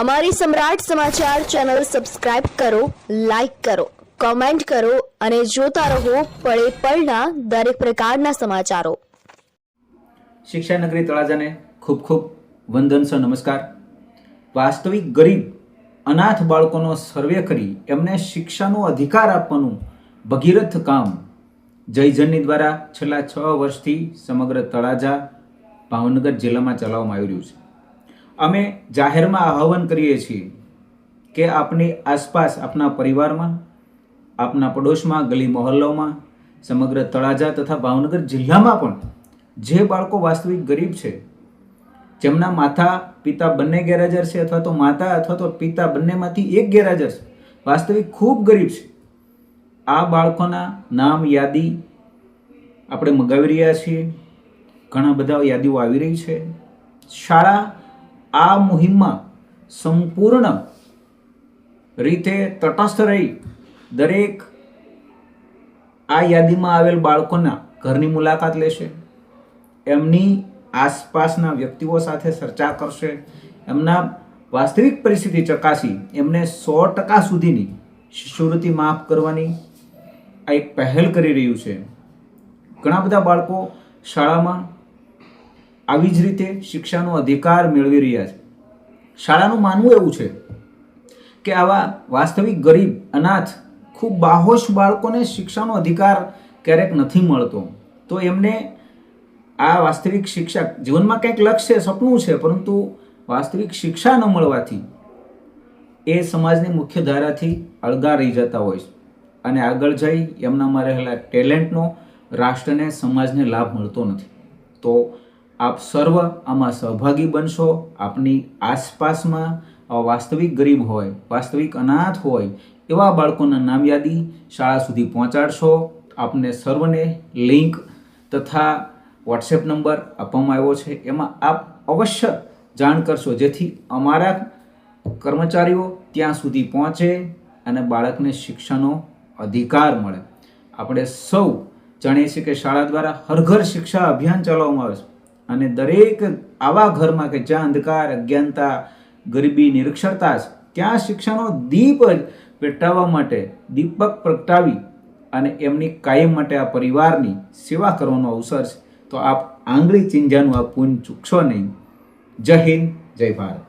અમારી સમ્રાટ સમાચાર ચેનલ સબસ્ક્રાઇબ કરો, લાઈક કરો, કોમેન્ટ કરો અને જોતા રહો પળે પળના દરેક પ્રકારના સમાચારો. શિક્ષા નગરી તળાજાને ખૂબ ખૂબ વંદન છે, નમસ્કાર. વાસ્તવિક ગરીબ અનાથ બાળકોનો સર્વે કરી એમને શિક્ષાનો અધિકાર આપવાનું ભગીરથ કામ જયજનની દ્વારા છેલ્લા 6 વર્ષથી સમગ્ર તળાજા ભાવનગર જિલ્લામાં ચલાવવામાં આવી રહ્યું છે. અમે જાહેરમાં આહ્વાન કરીએ છીએ કે આપની આસપાસ, આપના પરિવારમાં, આપના પડોશમાં, ગલી મહોલ્લામાં, સમગ્ર તળાજા તથા ભાવનગર જિલ્લામાં પણ જે બાળકો વાસ્તવિક ગરીબ છે, જેમના માતા પિતા બંને ગેરહાજર છે અથવા તો માતા અથવા તો પિતા બંનેમાંથી એક ગેરહાજર છે, વાસ્તવિક ખૂબ ગરીબ છે, આ બાળકોના નામ યાદી આપણે મગાવી રહ્યા છીએ. ઘણા બધા યાદીઓ આવી રહી છે. શાળા આ મુહિમમાં સંપૂર્ણ રીતે તટસ્થ રહી દરેક આ યાદીમાં આવેલ બાળકોના ઘરની મુલાકાત લેશે, એમની આસપાસના વ્યક્તિઓ સાથે ચર્ચા કરશે, એમના વાસ્તવિક પરિસ્થિતિ ચકાસી એમને 100% સુધીની શિષ્યવૃત્તિ માફ કરવાની આ એક પહેલ કરી રહ્યું છે. ઘણા બધા બાળકો શાળામાં આવી જ રીતે શિક્ષાનો અધિકાર મેળવી રહ્યા છે. શાળાનું માનવું એવું છે કે આવા વાસ્તવિક ગરીબ અનાથ ખૂબ બાહોશ બાળકોને શિક્ષાનો અધિકાર ક્યારેક નથી મળતો, તો એમને આ વાસ્તવિક શિક્ષા, જીવનમાં કંઈક લક્ષ્ય સપનું છે પરંતુ વાસ્તવિક શિક્ષા ન મળવાથી એ સમાજની મુખ્ય ધારાથી અળગા રહી જતા હોય છે અને આગળ જઈ એમનામાં રહેલા ટેલેન્ટનો રાષ્ટ્રને, સમાજને લાભ મળતો નથી. તો આપ સર્વ આમાં સહભાગી બનશો. આપની આસપાસમાં વાસ્તવિક ગરીબ હોય, વાસ્તવિક અનાથ હોય એવા બાળકોના નામ યાદી શાળા સુધી પહોંચાડશો. આપને સર્વને લિંક તથા વોટ્સએપ નંબર આપવામાં આવ્યો છે, એમાં આપ અવશ્ય જાણ કરશો જેથી અમારા કર્મચારીઓ ત્યાં સુધી પહોંચે અને બાળકને શિક્ષાનો અધિકાર મળે. આપણે સૌ જાણીએ છીએ કે શાળા દ્વારા હર ઘર શિક્ષા અભિયાન ચલાવવામાં આવે છે અને દરેક આવા ઘરમાં કે જ્યાં અંધકાર, અજ્ઞાનતા, ગરીબી, નિરક્ષરતા છે, ત્યાં શિક્ષાનો દીપ પેટાવવા માટે દીપક પ્રગટાવી અને એમની કાયમ માટે આ પરિવારની સેવા કરવાનો અવસર છે. તો આપ આંગળી ચીંજાનું આ પૂન ચૂકશો નહીં. જય હિન્દ, જય ભારત.